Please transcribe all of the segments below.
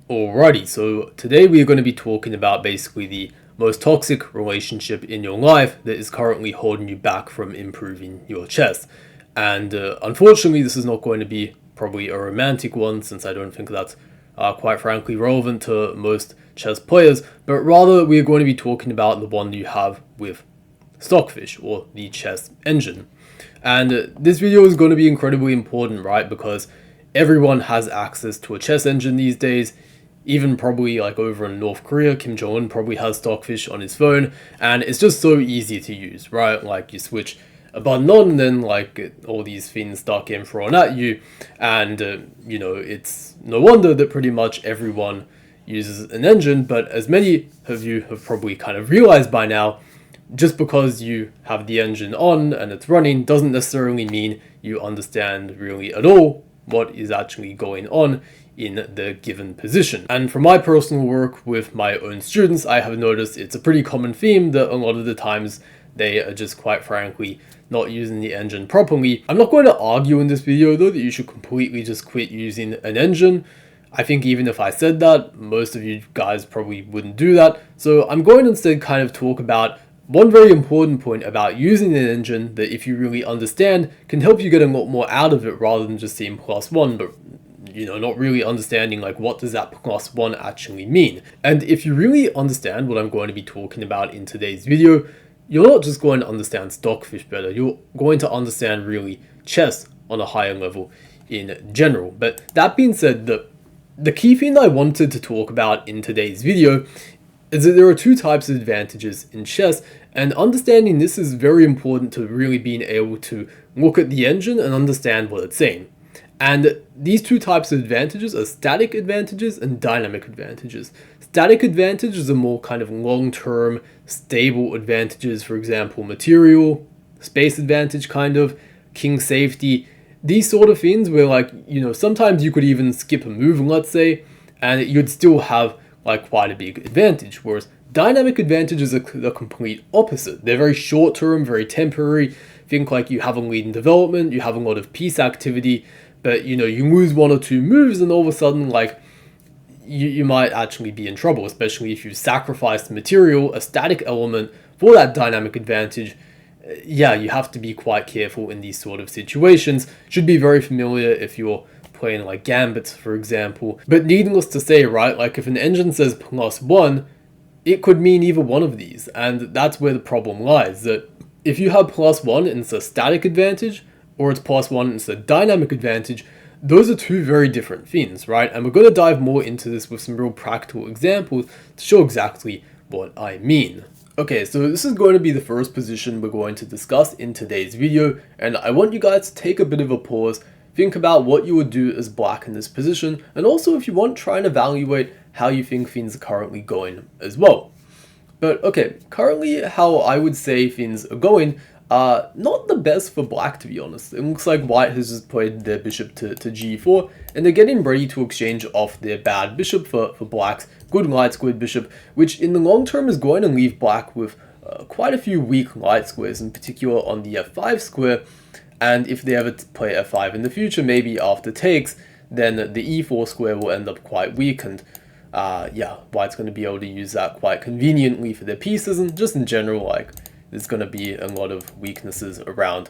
Alrighty, so today we are going to be talking about basically the most toxic relationship in your life that is currently holding you back from improving your chess. And unfortunately, this is not going to be probably a romantic one, since I don't think that's quite frankly relevant to most chess players, but rather we are going to be talking about the one you have with Stockfish, or the chess engine. And this video is going to be incredibly important, right? Because everyone has access to a chess engine these days. Even probably like over in North Korea, Kim Jong-un probably has Stockfish on his phone, and it's just so easy to use, right? Like you switch a button on, and then like all these things start getting thrown at you, and it's no wonder that pretty much everyone uses an engine. But as many of you have probably kind of realized by now, just because you have the engine on and it's running doesn't necessarily mean you understand really at all what is actually going on in the given position. And from my personal work with my own students, I have noticed it's a pretty common theme that a lot of the times they are just quite frankly not using the engine properly. I'm not going to argue in this video though that you should completely just quit using an engine. I think even if I said that, most of you guys probably wouldn't do that. So I'm going to instead kind of talk about one very important point about using an engine that, if you really understand, can help you get a lot more out of it rather than just seeing +1, but not really understanding like what does that +1 actually mean. And if you really understand what I'm going to be talking about in today's video, you're not just going to understand Stockfish better, you're going to understand really chess on a higher level in general. But that being said, the key thing I wanted to talk about in today's video is that there are two types of advantages in chess, and understanding this is very important to really being able to look at the engine and understand what it's saying. And these two types of advantages are static advantages and dynamic advantages. Static advantages are more kind of long-term, stable advantages, for example, material, space advantage kind of, king safety, these sort of things where like, sometimes you could even skip a move, let's say, and you'd still have like quite a big advantage. Whereas dynamic advantages are the complete opposite. They're very short-term, very temporary. Think like you have a lead in development, you have a lot of piece activity, but you lose one or two moves and all of a sudden like you might actually be in trouble, especially if you sacrifice material, a static element, for that dynamic advantage. Yeah, you have to be quite careful in these sort of situations. Should be very familiar if you're playing like gambits, for example. But needless to say, right, like if an engine says +1, it could mean either one of these, and that's where the problem lies, that if you have +1 and it's a static advantage, or it's +1 and it's a dynamic advantage, those are two very different things, right? And we're going to dive more into this with some real practical examples to show exactly what I mean. Okay, so this is going to be the first position we're going to discuss in today's video, and I want you guys to take a bit of a pause, think about what you would do as black in this position, and also if you want, try and evaluate how you think things are currently going as well. But okay, currently how I would say things are going are not the best for black, to be honest. It looks like white has just played their bishop to g4, and they're getting ready to exchange off their bad bishop for black's good light squared bishop, which in the long term is going to leave black with quite a few weak light squares, in particular on the f5 square. And if they ever play f5 in the future, maybe after takes, then the e4 square will end up quite weak, and white's going to be able to use that quite conveniently for their pieces, and just in general, like, there's going to be a lot of weaknesses around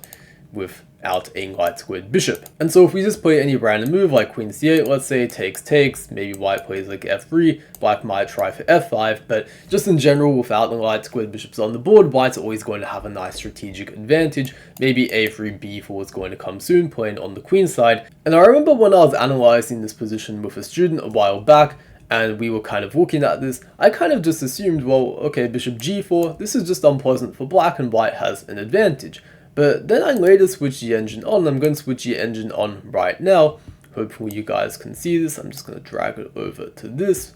without a light squared bishop. And so if we just play any random move like queen c8, let's say, takes, maybe white plays like f3, black might try for f5, but just in general, without the light squared bishops on the board, white's always going to have a nice strategic advantage. Maybe a3, b4 is going to come soon, playing on the queen side. And I remember when I was analyzing this position with a student a while back, and we were kind of looking at this, I kind of just assumed, well, okay, bishop g4, this is just unpleasant for black and white has an advantage. But then I later switched the engine on. I'm going to switch the engine on right now. Hopefully you guys can see this. I'm just going to drag it over to this.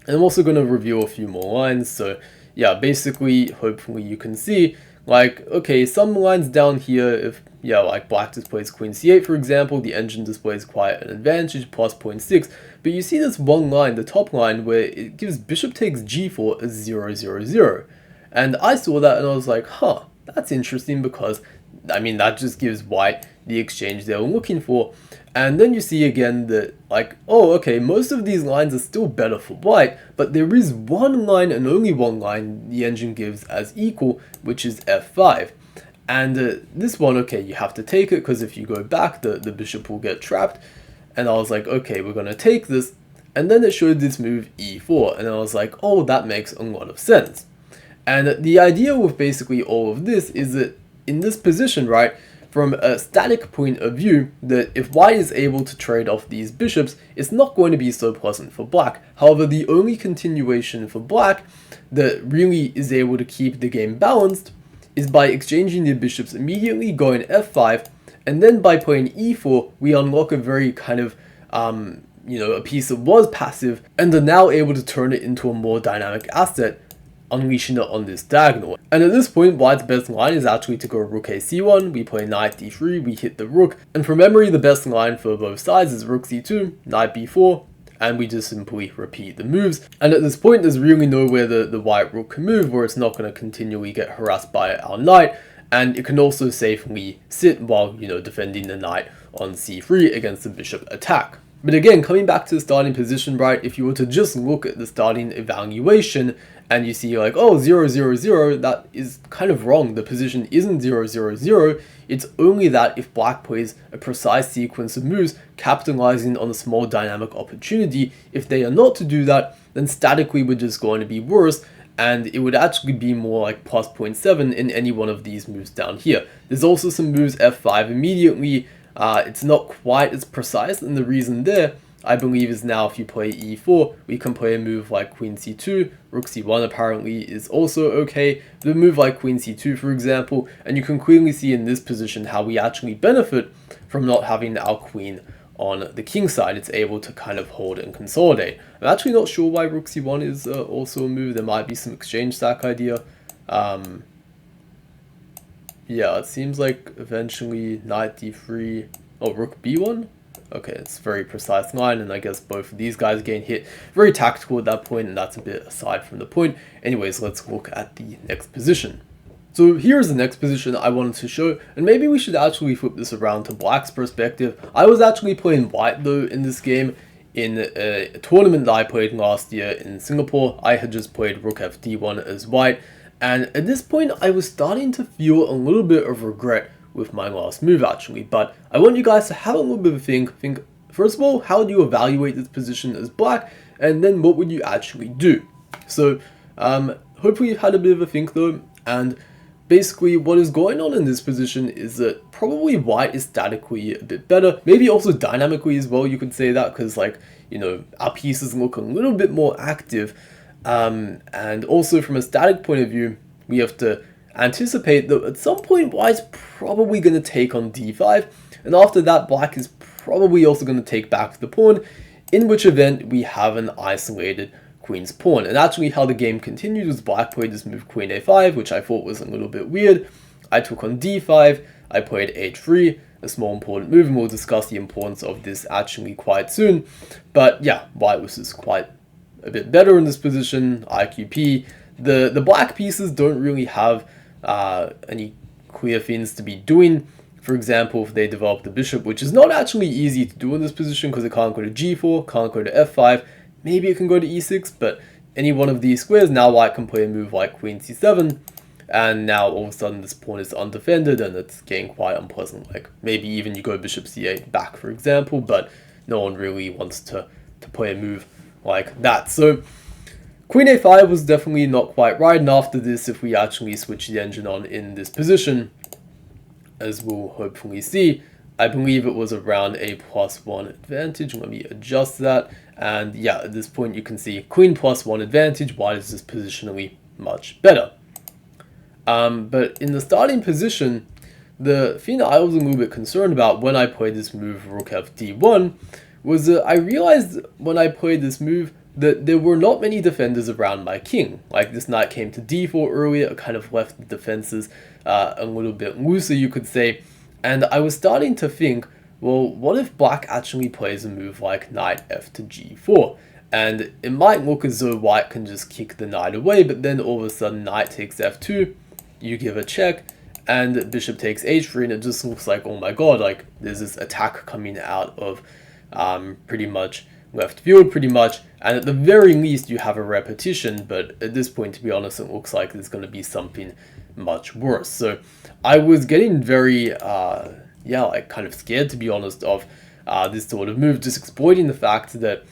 And I'm also going to review a few more lines. So yeah, basically, hopefully you can see, like, okay, some lines down here, if like black displays queen c8, for example, the engine displays quite an advantage, plus 0.6. But you see this one line, the top line, where it gives bishop takes g4 as 0, 0, 0. And I saw that and I was like, huh, that's interesting, because I mean, that just gives white the exchange they were looking for. And then you see again that, like, oh, okay, most of these lines are still better for white, but there is one line and only one line the engine gives as equal, which is f5. And this one, okay, you have to take it, because if you go back, the bishop will get trapped. And I was like, okay, we're going to take this. And then it showed this move e4, and I was like, oh, that makes a lot of sense. And the idea with basically all of this is that in this position, right, from a static point of view, that if white is able to trade off these bishops, it's not going to be so pleasant for black. However, the only continuation for black that really is able to keep the game balanced is by exchanging the bishops immediately, going f5, and then by playing e4, we unlock a very kind of, a piece that was passive, and are now able to turn it into a more dynamic asset, unleashing it on this diagonal. And at this point, white's best line is actually to go rook a c1, we play knight d3, we hit the rook, and from memory the best line for both sides is rook c2, knight b4, and we just simply repeat the moves. And at this point, there's really nowhere the white rook can move where it's not going to continually get harassed by our knight, and it can also safely sit while, defending the knight on c3 against the bishop attack. But again, coming back to the starting position, right, if you were to just look at the starting evaluation and you see like, oh, 0, 0, 0, that is kind of wrong. The position isn't 0, 0, 0. It's only that if black plays a precise sequence of moves, capitalizing on a small dynamic opportunity, if they are not to do that, then statically we're just going to be worse, and it would actually be more like plus 0.7 in any one of these moves down here. There's also some moves f5 immediately. It's not quite as precise, and the reason there, I believe, is now if you play e4, we can play a move like queen c2, rook c1 apparently is also okay, but a move like queen c2 for example, and you can clearly see in this position how we actually benefit from not having our queen on the king side. It's able to kind of hold and consolidate. I'm actually not sure why rook c1 is also a move. There might be some exchange stack idea. Yeah, it seems like eventually knight d3, oh, rook b1? Okay, it's a very precise line, and I guess both of these guys getting hit. Very tactical at that point, and that's a bit aside from the point. Anyways, let's look at the next position. So here's the next position I wanted to show, and maybe we should actually flip this around to black's perspective. I was actually playing white though in this game. In a tournament that I played last year in Singapore, I had just played rook fd1 as white. And at this point, I was starting to feel a little bit of regret with my last move actually, but I want you guys to have a little bit of a think, first of all, how do you evaluate this position as black, and then what would you actually do? So, hopefully you've had a bit of a think though, and basically what is going on in this position is that probably white is statically a bit better, maybe also dynamically as well, you could say that, because like, our pieces look a little bit more active. And also from a static point of view, we have to anticipate that at some point white's probably going to take on d5, and after that black is probably also going to take back the pawn, in which event we have an isolated queen's pawn. And actually how the game continued was black played this move queen a5, which I thought was a little bit weird. I took on d5, I played h3, a small important move, and we'll discuss the importance of this actually quite soon. But yeah, white was just quite a bit better in this position, IQP. The black pieces don't really have any clear things to be doing. For example, if they develop the bishop, which is not actually easy to do in this position because it can't go to g4, can't go to f5, maybe it can go to e6, but any one of these squares, now white can play a move like queen c7, and now all of a sudden this pawn is undefended and it's getting quite unpleasant. Like maybe even you go bishop c8 back, for example, but no one really wants to play a move like that. So queen a5 was definitely not quite right, and after this, if we actually switch the engine on in this position, as we'll hopefully see, I believe it was around a +1 advantage. Let me adjust that, and yeah, at this point you can see queen +1 advantage, white is just positionally much better. But in the starting position, the thing that I was a little bit concerned about when I played this move rook fd1 was that I realized when I played this move that there were not many defenders around my king. Like this knight came to d4 earlier, it kind of left the defenses a little bit looser, you could say. And I was starting to think, well, what if black actually plays a move like knight f to g4? And it might look as though white can just kick the knight away, but then all of a sudden knight takes f2, you give a check, and bishop takes h3, and it just looks like, oh my god, like there's this attack coming out of pretty much left field pretty much, and at the very least you have a repetition, but at this point, to be honest, it looks like there's going to be something much worse. So I was getting very like kind of scared, to be honest, of this sort of move, just exploiting the fact that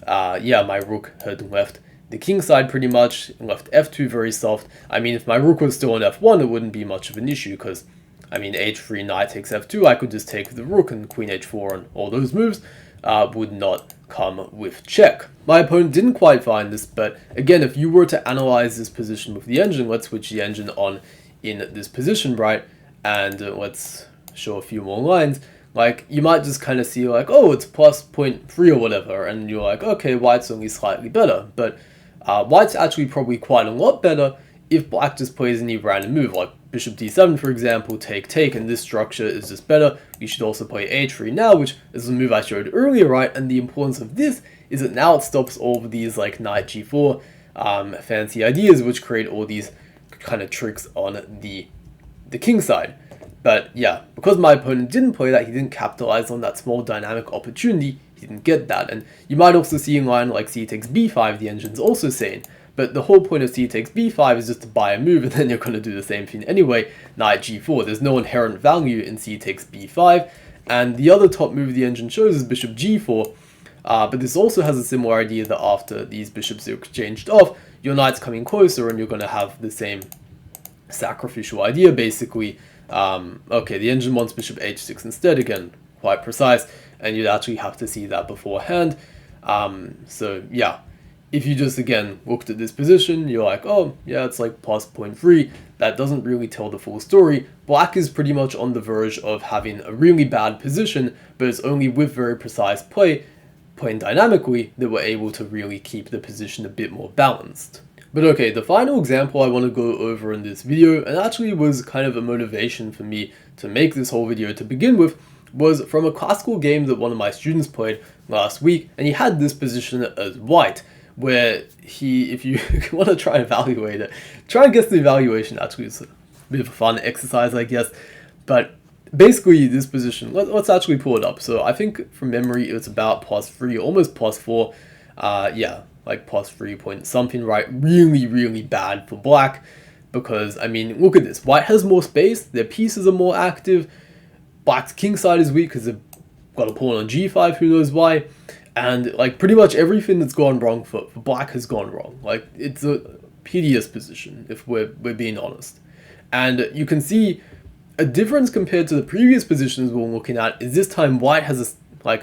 my rook had left the king side pretty much, left f2 very soft. I mean, if my rook was still on f1, it wouldn't be much of an issue, because I mean, h3, knight takes f2, I could just take the rook, and queen h4 and all those moves would not come with check. My opponent didn't quite find this, but again, if you were to analyze this position with the engine, let's switch the engine on in this position, right? And let's show a few more lines. Like, you might just kind of see like, oh, it's plus 0.3 or whatever, and you're like, okay, white's only slightly better, but white's actually probably quite a lot better if black just plays any random move, like bishop d7, for example, take, and this structure is just better. You should also play h3 now, which is a move I showed earlier, right? And the importance of this is that now it stops all of these like knight g4 fancy ideas, which create all these kind of tricks on the king side. But yeah, because my opponent didn't play that, he didn't capitalize on that small dynamic opportunity, he didn't get that. And you might also see in line like c takes b5, the engine's also saying, but the whole point of c takes b5 is just to buy a move, and then you're going to do the same thing anyway, knight g4. There's no inherent value in c takes b5, and the other top move the engine shows is bishop g4, but this also has a similar idea that after these bishops are exchanged off, your knight's coming closer, and you're going to have the same sacrificial idea, basically. Okay, the engine wants bishop h6 instead, again, quite precise, and you'd actually have to see that beforehand. So yeah, if you just, again, looked at this position, you're like, oh, yeah, it's like plus 0.3. That doesn't really tell the full story. Black is pretty much on the verge of having a really bad position, but it's only with very precise play, playing dynamically, that we're able to really keep the position a bit more balanced. But okay, the final example I want to go over in this video, and actually was kind of a motivation for me to make this whole video to begin with, was from a classical game that one of my students played last week, and he had this position as white, where he, if you want to try and evaluate it, try and guess the evaluation. Actually, it's a bit of a fun exercise, I guess, but basically this position, let's actually pull it up. So I think from memory, it was about plus 3, almost plus 4, yeah, like plus 3 point something, right? Really, really bad for black, because, I mean, look at this. White has more space, their pieces are more active, black's king side is weak because they've got a pawn on g5, who knows why, and like pretty much everything that's gone wrong for black has gone wrong. Like, it's a hideous position, if we're being honest. And you can see a difference compared to the previous positions we were looking at is this time white has a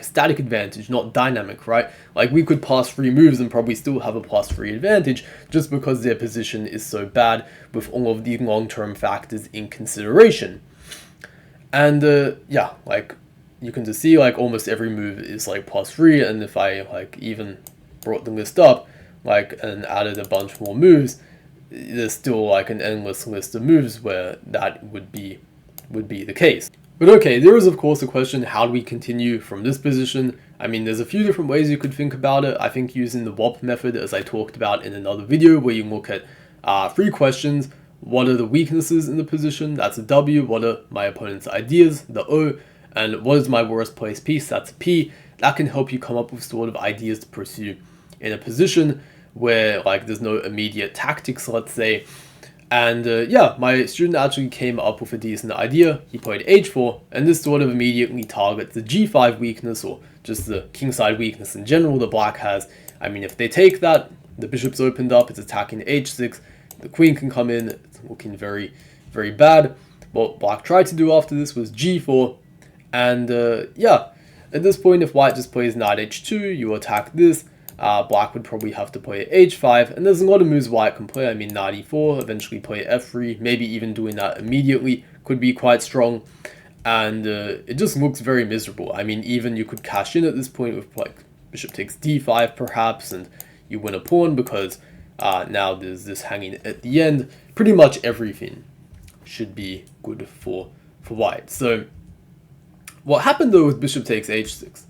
static advantage, not dynamic, right? Like, we could pass 3 moves and probably still have a plus 3 advantage just because their position is so bad with all of the long-term factors in consideration. And yeah, like, you can just see like almost every move is like plus 3, and if I like even brought the list up like and added a bunch more moves, there's still like an endless list of moves where that would be the case. But okay, there is of course a question, how do we continue from this position? I mean, there's a few different ways you could think about it. I think using the WOP method, as I talked about in another video, where you look at 3 questions. What are the weaknesses in the position? That's a W. What are my opponent's ideas? The O. And what is my worst placed piece? That's a P. That can help you come up with sort of ideas to pursue in a position where like there's no immediate tactics, let's say. And yeah, my student actually came up with a decent idea. He played h4, and this sort of immediately targets the g5 weakness, or just the kingside weakness in general that black has. I mean, if they take that, the bishop's opened up, it's attacking h6, the queen can come in, it's looking very, very bad. What black tried to do after this was g4, and yeah, at this point, if white just plays knight h2, you attack this. Black would probably have to play h5, and there's a lot of moves white can play. I mean, knight e4, eventually play f3, maybe even doing that immediately could be quite strong, and it just looks very miserable. I mean, even you could cash in at this point with like bishop takes d5 perhaps, and you win a pawn because now there's this hanging at the end. Pretty much everything should be good for white. So what happened though with bishop takes h6?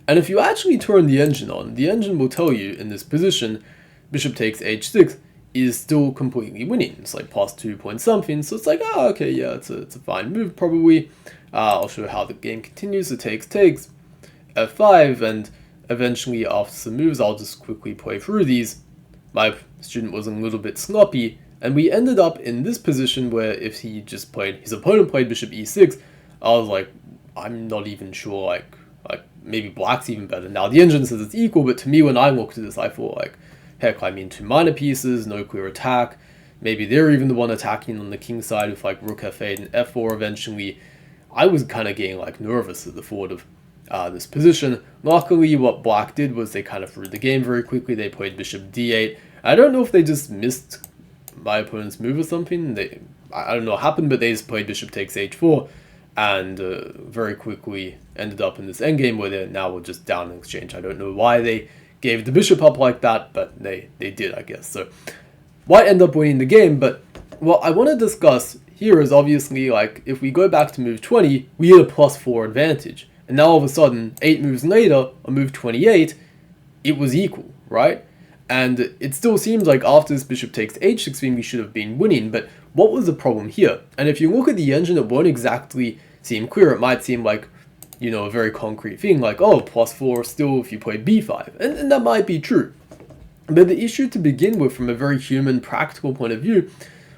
And if you actually turn the engine on, the engine will tell you in this position, bishop takes h6 is still completely winning. It's like plus 2 point something, so it's like, oh, okay, yeah, it's a fine move probably. I'll show how the game continues. It takes f5, and eventually after some moves, I'll just quickly play through these. My student was a little bit sloppy, and we ended up in this position where if he just played, his opponent played bishop e6, I was like, I'm not even sure, like maybe black's even better. Now the engine says it's equal, but to me when I looked at this, I thought like, heck, I mean 2 minor pieces, no clear attack. Maybe they're even the one attacking on the king side with like rook f8 and f4 eventually. I was kind of getting like nervous at the thought of this position. Luckily, what black did was they kind of threw the game very quickly. They played bishop d8. I don't know if they just missed my opponent's move or something. I don't know what happened, but they just played bishop takes h4 and very quickly ended up in this endgame where they now were just down in exchange. I don't know why they gave the bishop up like that, but they did, I guess. So white ended up winning the game, but what I want to discuss here is obviously, like, if we go back to move 20, we had a +4 advantage. And now all of a sudden, 8 moves later, on move 28, it was equal, right? And it still seems like after this bishop takes h6, we should have been winning, but what was the problem here? And if you look at the engine, it won't exactly seem clear. It might seem like, you know, a very concrete thing, like, oh, +4 still if you play b5, and that might be true. But the issue to begin with, from a very human, practical point of view,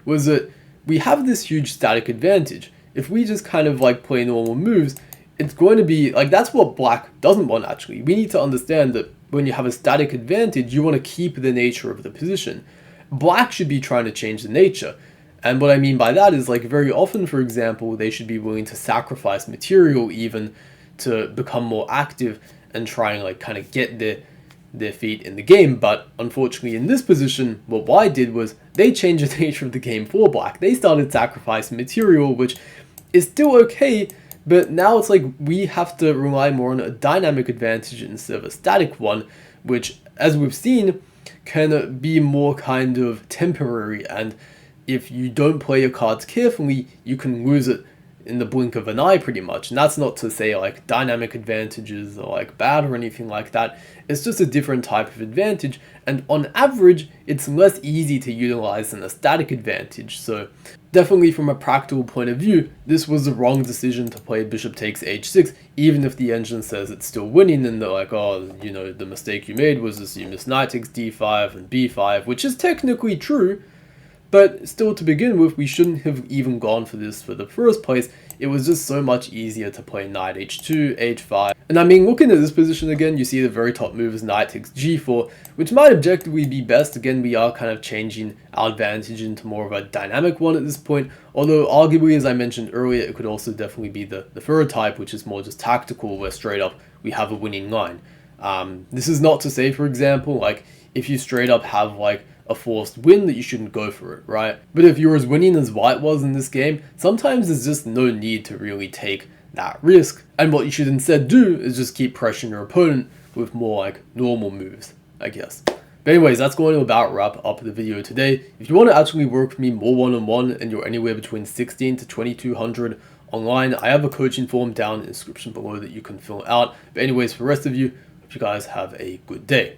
was that we have this huge static advantage. If we just kind of like play normal moves, it's going to be like, that's what black doesn't want actually. We need to understand that when you have a static advantage, you want to keep the nature of the position. Black should be trying to change the nature. And what I mean by that is, like, very often, for example, they should be willing to sacrifice material even to become more active and try and like kind of get their feet in the game. But unfortunately in this position, what white did was they changed the nature of the game for black. They started sacrificing material, which is still okay, but now it's like we have to rely more on a dynamic advantage instead of a static one, which, as we've seen, can be more kind of temporary, and if you don't play your cards carefully, you can lose it in the blink of an eye pretty much. And that's not to say like dynamic advantages are like bad or anything like that. It's just a different type of advantage, and on average it's less easy to utilize than a static advantage. So definitely from a practical point of view, this was the wrong decision to play bishop takes h6, even if the engine says it's still winning and they're like, oh, you know, the mistake you made was this, you missed knight takes d5 and b5, which is technically true. But still, to begin with, we shouldn't have even gone for this for the first place. It was just so much easier to play knight h2, h5. And I mean, looking at this position again, you see the very top move is knight takes g4, which might objectively be best. Again, we are kind of changing our advantage into more of a dynamic one at this point. Although, arguably, as I mentioned earlier, it could also definitely be the third type, which is more just tactical, where straight up we have a winning line. This is not to say, for example, like, if you straight up have like a forced win, that you shouldn't go for it, right? But if you're as winning as white was in this game, sometimes there's just no need to really take that risk. And what you should instead do is just keep pressuring your opponent with more like normal moves, I guess. But anyways, that's going to about wrap up the video today. If you want to actually work with me more one-on-one and you're anywhere between 16 to 2200 online, I have a coaching form down in the description below that you can fill out. But anyways, for the rest of you, hope you guys have a good day.